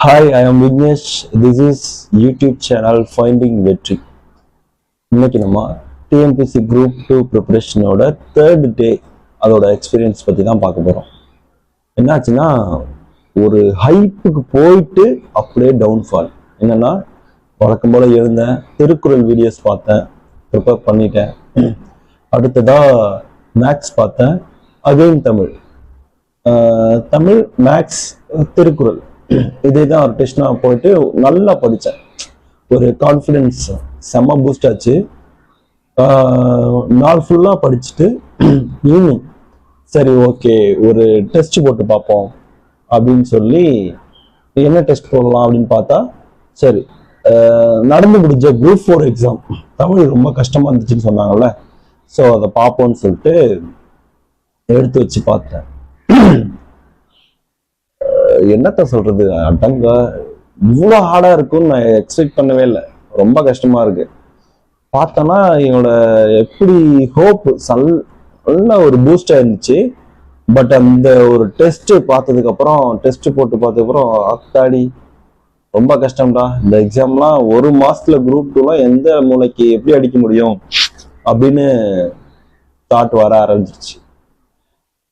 Hi, I am Vignesh. This is YouTube channel Finding Vetri. இன்னைக்கு நம்ம TNPSC group 2 ப்ரிப்பரேஷனோட third day அதோட experience பற்றி தான் பார்க்க போகிறோம். என்னாச்சுன்னா ஒரு ஹைப்புக்கு போயிட்டு அப்படியே டவுன்ஃபால். என்னன்னா வழக்கம் போல எழுந்தேன், திருக்குறள் வீடியோஸ் பார்த்தேன், ப்ரிப்பேர் பண்ணிட்டேன். அடுத்ததா மேக்ஸ் பார்த்தேன், அகைன் தமிழ் மேக்ஸ் திருக்குறள் இதே தான் ஒரு டெஸ்ட்னா போயிட்டு நல்லா படித்தேன். ஒரு கான்ஃபிடென்ஸ் செம்ம பூஸ்ட் ஆச்சு. நாள் ஃபுல்லாக படிச்சுட்டு ஈவினிங் சரி ஓகே ஒரு டெஸ்ட் போட்டு பார்ப்போம் அப்படின்னு சொல்லி என்ன டெஸ்ட் போடலாம் அப்படின்னு பார்த்தா சரி நடந்து முடிஞ்ச குரூப் 4 எக்ஸாம் தமிழ் ரொம்ப கஷ்டமாக இருந்துச்சுன்னு சொன்னாங்கல்ல, ஸோ அதை பார்ப்போம்னு சொல்லிட்டு எடுத்து வச்சு பார்த்தேன். என்னத்த சொல்றது, அடங்க இவ்வளோ ஹார்டா இருக்கும்னு நான் எக்ஸ்பெக்ட் பண்ணவே இல்லை. ரொம்ப கஷ்டமா இருக்கு. பார்த்தோன்னா என்னோட எப்படி ஹோப் நல்ல ஒரு பூஸ்டா இருந்துச்சு. பட் அந்த ஒரு டெஸ்ட் பார்த்ததுக்கு அப்புறம் டெஸ்ட் போட்டு பார்த்ததுக்கப்புறம் அத்தாடி ரொம்ப கஷ்டம்டா. இந்த எக்ஸாம்லாம் ஒரு மாசத்துல குரூப் 2லாம் எந்த மூளைக்கு எப்படி அடிக்க முடியும் அப்படின்னு தாட் வர ஆரம்பிச்சிருச்சு.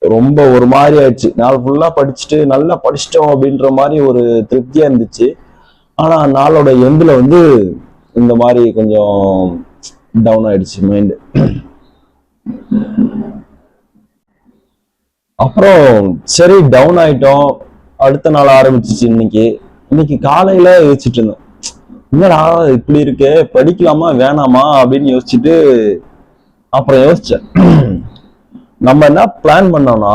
ரொம்ப ஒரு மாதிரி ஆயிடுச்சு. நாள் ஃபுல்லா படிச்சுட்டு நல்லா படிச்சிட்டோம் அப்படின்ற மாதிரி ஒரு திருப்தியா இருந்துச்சு. ஆனா நாளோட எண்டுல இந்த மாதிரி கொஞ்சம் டவுன் ஆயிடுச்சு மைண்டு. அப்புறம் சரி டவுன் ஆயிட்டோம். அடுத்த நாள் ஆரம்பிச்சிச்சு. இன்னைக்கு காலையில யோசிச்சுட்டு இருந்தேன், என்னடா இப்படி இருக்கே, படிக்கலாமா வேணாமா அப்படின்னு யோசிச்சுட்டு அப்புறம் யோசிச்சேன். நம்ம என்ன பிளான் பண்ணோம்னா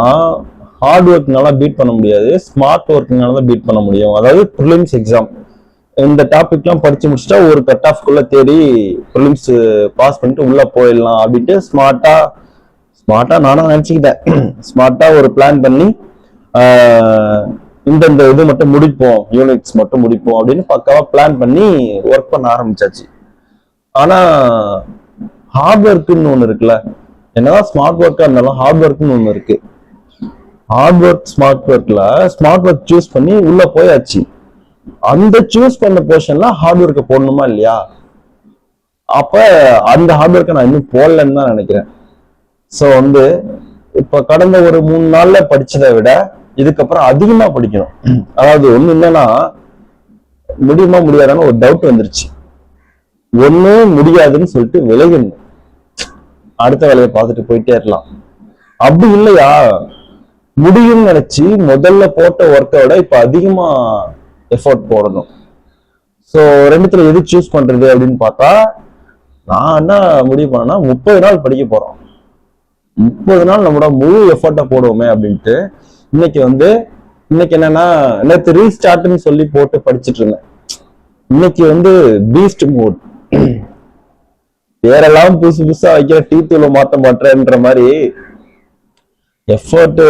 ஹார்ட் ஒர்க்னால பீட் பண்ண முடியாது, ஸ்மார்ட் ஒர்க்னால தான் பீட் பண்ண முடியும். அதாவது ப்ரிலிம்ஸ் எக்ஸாம் இந்த டாபிக்லாம் படிச்சு முடிச்சுட்டா ஒரு கட் ஆஃப்குள்ள தேடி ப்ரிலிம்ஸ் பாஸ் பண்ணிட்டு உள்ள போயிடலாம் அப்படின்ட்டு ஸ்மார்ட்டா நானும் நினைச்சுக்கிட்டேன். ஸ்மார்ட்டா ஒரு பிளான் பண்ணி இந்த இது மட்டும் முடிப்போம், யூனிட்ஸ் மட்டும் முடிப்போம் அப்படின்னு பக்காவா பிளான் பண்ணி ஒர்க் பண்ண ஆரம்பிச்சாச்சு. ஆனா ஹார்ட் ஒர்க்குன்னு ஒண்ணு இருக்குல்ல, என்னதான் ஸ்மார்ட் ஒர்க்கா இருந்தாலும் ஹார்ட் ஒர்க்னு ஒண்ணு இருக்கு. ஹார்ட் ஒர்க் ஸ்மார்ட் ஒர்க்ல ஸ்மார்ட் ஒர்க் சூஸ் பண்ணி உள்ள போயாச்சு. அந்த சூஸ் பண்ண போர்ஷன்ல ஹார்ட் ஒர்க்கை போடணுமா இல்லையா? அப்ப அந்த ஹார்ட் ஒர்க்கை நான் இன்னும் போடலன்னு தான் நினைக்கிறேன். ஸோ இப்ப கடந்த ஒரு 3 நாள்ல படிச்சதை விட இதுக்கப்புறம் அதிகமா படிக்கணும். அதாவது ஒண்ணு என்னன்னா முடியுமா முடியாதான்னு ஒரு டவுட் வந்துருச்சு. ஒன்னும் முடியாதுன்னு சொல்லிட்டு விலகணும், அடுத்த வேலையை பார்த்துட்டு போயிட்டே இருக்கலாம். அப்படி இல்லையா, முடியும்னு நினைச்சு முதல்ல போட்ட ஒர்க்கை விட இப்ப அதிகமா எஃபோர்ட் போடணும். ஸோ ரெண்டுத்துல எது சூஸ் பண்றது அப்படின்னு பார்த்தா நான் என்ன முடிவு பண்ணேன்னா 30 நாள் படிக்க போறோம். 30 நாள் நம்மளோட முழு எஃபோர்ட்டை போடுவோமே அப்படின்ட்டு இன்னைக்கு என்னன்னா நேற்று ரீஸ்டார்ட்னு சொல்லி போட்டு படிச்சுட்டு இருந்தேன். இன்னைக்கு பீஸ்ட் மூட், வேறெல்லாம் புதுசா வைக்கிற டீத்தூள மாட்ட மாட்டேன்ற மாதிரி எஃபர்ட்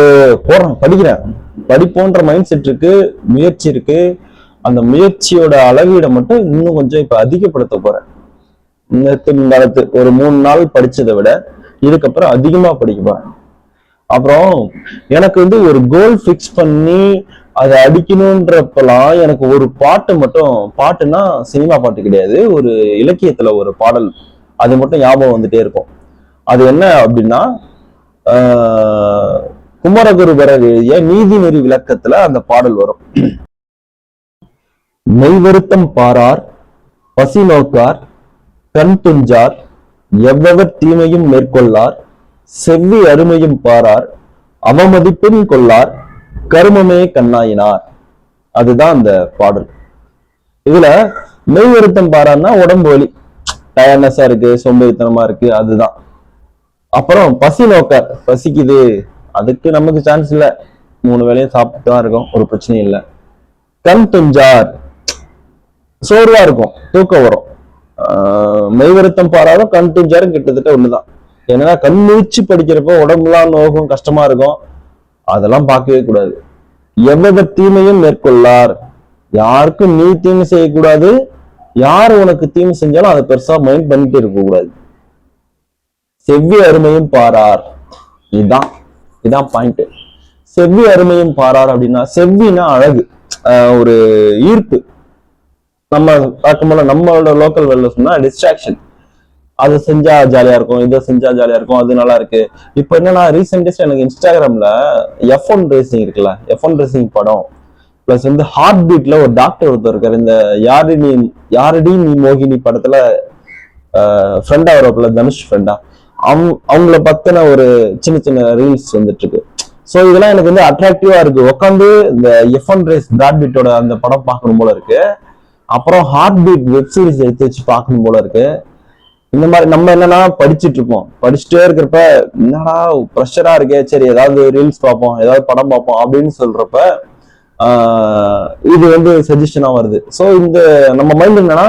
போடுறேன், படிக்கிறேன், படிப்போன்ற மைண்ட் செட் இருக்கு, முயற்சி இருக்கு. அந்த முயற்சியோட அளவீடை மட்டும் இன்னும் கொஞ்சம் இப்ப அதிகப்படுத்த போறேன். ஒரு 3 நாள் படிச்சதை விட இதுக்கப்புறம் அதிகமா படிக்க போறேன். அப்புறம் எனக்கு ஒரு கோல் பிக்ஸ் பண்ணி அதை அடிக்கணும்ன்றப்பெல்லாம் எனக்கு ஒரு பாட்டு மட்டும், பாட்டுன்னா சினிமா பாட்டு கிடையாது, ஒரு இலக்கியத்துல ஒரு பாடல் அது மட்டும் ஞாபகம் வந்துட்டே இருக்கும். அது என்ன அப்படின்னா குமரகுருபரர் எழுதிய நீதிநெறி விளக்கத்துல அந்த பாடல் வரும். மெய்வருத்தம் பாரார், பசி நோக்கார், கண் துஞ்சார், எவ்வவர் தீமையும் மேற்கொள்ளார், செவ்வி அருமையும் பாரார், அவமதிப்பின் கொள்ளார், கருமமே கண்ணாயினார். அதுதான் அந்த பாடல். இதுல மெய்வருத்தம் பாரார்னா உடம்பு வலி, டயர்னஸா இருக்கு, சோம்பேறித்தனமா இருக்கு, அதுதான். அப்புறம் பசி நோக்கார், பசிக்குது, அதுக்கு நமக்கு சான்ஸ் இல்ல, 3 வேளையும் சாப்பிட்டு தான் இருக்கும், ஒரு பிரச்சனையும் இல்லை. கண் துஞ்சார், சோர்வா இருக்கும், தூக்கம் வரும். மெய்வருத்தம் பாராரும் கண் துஞ்சாரும் கிட்டத்தட்ட ஒண்ணுதான். ஏன்னா கண் முழிச்சு படிக்கிறப்போ உடம்புலாம் நோகும், கஷ்டமா இருக்கும், அதெல்லாம் பார்க்கவே கூடாது. எவ்வளவு தீமையும் மேற்கொள்ளார், யாருக்கும் நீ தீமை செய்யக்கூடாது, யாரு உனக்கு தீமை செஞ்சாலும் அதை பெருசா மைண்ட் பண்ணிட்டு இருக்க கூடாது. செவ்வி அருமையும் பாரார், இதான் பாயிண்ட். செவ்வி அருமையும் பாரார் அப்படின்னா, செவ்வினா அழகு, ஒரு ஈர்ப்பு. நம்ம பார்க்கும்போது நம்மளோட லோக்கல் வெல்ல சொன்னா டிஸ்ட்ராக்ஷன். அதை செஞ்சா ஜாலியா இருக்கும், இதை செஞ்சா ஜாலியா இருக்கும், அது நல்லா இருக்கு. இப்போ என்னன்னா ரீசெண்ட் டேஸ்ல எனக்கு இன்ஸ்டாகிராம்ல F1 ரேசிங் இருக்குல்ல, F1 ரேசிங் படம் பிளஸ் வந்து ஹார்ட் பீட்ல ஒரு டாக்டர் ஒருத்தர் இருக்காரு. இந்த யாரடி நீ மோகினி படத்துல ஃப்ரெண்டா வரப்பல, தனுஷ் ஃப்ரெண்டா, அவங்கள பத்தின ஒரு சின்ன சின்ன ரீல்ஸ் வந்துட்டு இருக்கு. ஸோ இதெல்லாம் எனக்கு வந்து அட்ராக்டிவா இருக்கு. உட்காந்து இந்த F1 ரேஸ் பிராட் பீட்டோட அந்த படம் பார்க்கணும் போல இருக்கு. அப்புறம் ஹார்ட் பீட் வெப் சீரிஸ் எடுத்து வச்சு பார்க்கணும் போல இருக்கு. இந்த மாதிரி நம்ம என்னன்னா படிச்சுட்டு இருப்போம், படிச்சுட்டே இருக்கிறப்ப என்னடா ப்ரெஷரா இருக்கே, சரி ஏதாவது ரீல்ஸ் பார்ப்போம், ஏதாவது படம் பார்ப்போம் அப்படின்னு சொல்றப்ப இது வந்து சஜஷனா வருது. ஸோ இந்த நம்ம மைண்ட் என்னன்னா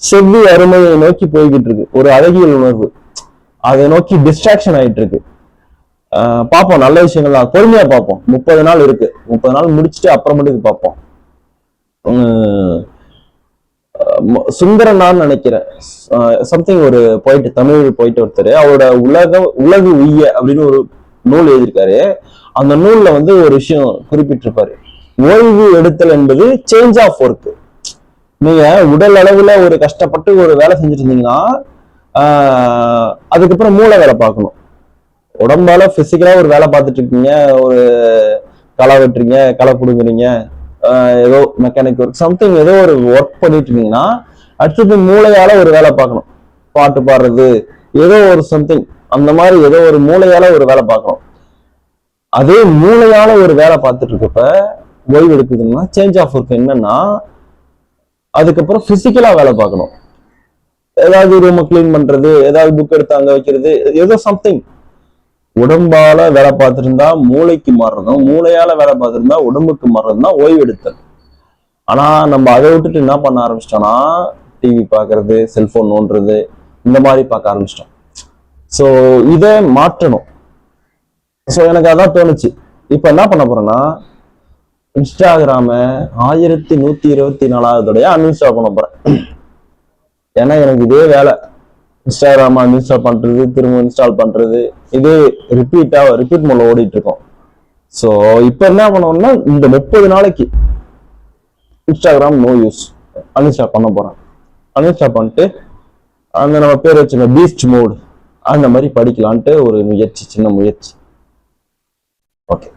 செவ்வி அருமையை நோக்கி போய்கிட்டு இருக்கு, ஒரு அழகியல் உணர்வு அதை நோக்கி டிஸ்ட்ராக்ஷன் ஆயிட்டு இருக்கு. பார்ப்போம், நல்ல விஷயங்கள் தான், பொறுமையா பார்ப்போம். 30 நாள் இருக்கு, 30 நாள் முடிச்சுட்டு அப்புறமேட்டுக்கு பார்ப்போம். சுந்தரனான்னு நினைக்கிறேன், சம்திங் ஒரு போயிட்டு தமிழ் போயிட்டு ஒருத்தர், அவரோட உலகு உய்ய அப்படின்னு ஒரு நூல் எழுதியிருக்காரு. அந்த நூல்ல வந்து ஒரு விஷயம் குறிப்பிட்டிருப்பாரு, ஓய்வு எடுத்தல் என்பது சேஞ்ச் ஆஃப் ஒர்க். நீங்க உடல் அளவுல ஒரு கஷ்டப்பட்டு ஒரு வேலை செஞ்சுட்டு இருந்தீங்கன்னா அதுக்கப்புறம் மூளை வேலை பார்க்கணும். உடம்பால பிசிக்கலா ஒரு வேலை பார்த்துட்டு இருக்கீங்க, ஒரு களை வெட்டுறீங்க, களை புடுங்குறீங்க, ஏதோ மெக்கானிக் ஒர்க் சம்திங் ஏதோ ஒரு ஒர்க் பண்ணிட்டு இருந்தீங்கன்னா அடுத்தது மூளையால ஒரு வேலை பார்க்கணும், பாட்டு பாடுறது, ஏதோ ஒரு சம்திங் அந்த மாதிரி ஏதோ ஒரு மூளையால ஒரு வேலை பார்க்கணும். அதே மூளையால ஒரு வேலை பார்த்துட்டு இருக்கப்ப ஓய்வு எடுக்குதுன்னா சேஞ்ச் ஆஃப் ஒர்க் என்னன்னா அதுக்கப்புறம் பிசிக்கலா வேலை பார்க்கணும். ஏதாவது ரூமை கிளீன் பண்றது, ஏதாவது புக் எடுத்து அங்க வைக்கிறது, ஏதோ சம்திங். உடம்பால வேலை பார்த்துருந்தா மூளைக்கு மாறுறதும், மூளையால வேலை பார்த்துருந்தா உடம்புக்கு மாறுறதும் தான் ஓய்வு எடுத்தல். ஆனா நம்ம அதை விட்டுட்டு என்ன பண்ண ஆரம்பிச்சிட்டோம்னா டிவி பார்க்கறது, செல்போன் நோண்டுறது, இந்த மாதிரி பார்க்க ஆரம்பிச்சிட்டோம். ஸோ இதை மாற்றணும். ஸோ எனக்கு அதான் தோணுச்சு. இப்ப என்ன பண்ண போறேன்னா இன்ஸ்டாகிராம 1124 அன்இன்ஸ்டால் பண்ண போறேன். ஏன்னா எனக்கு இதே வேலை, இன்ஸ்டாகிராம் அன்இன்ஸ்டால் பண்றது, திரும்ப இன்ஸ்டால் பண்றது, இது ரிப்பீட் மோட்ல ஓடிட்டு இருக்கோம். ஸோ இப்ப என்ன பண்ணணும்னா இந்த 30 நாளைக்கு இன்ஸ்டாகிராம் நோ யூஸ் அன்இன்ஸ்டால் பண்ண போறேன். அன்இன்ஸ்டால் பண்ணிட்டு அந்த நம்ம பேர் வச்சுக்க பீஸ்ட் மோட் அந்த மாதிரி படிக்கலான்ட்டு ஒரு முயற்சி, சின்ன முயற்சி. ஓகே.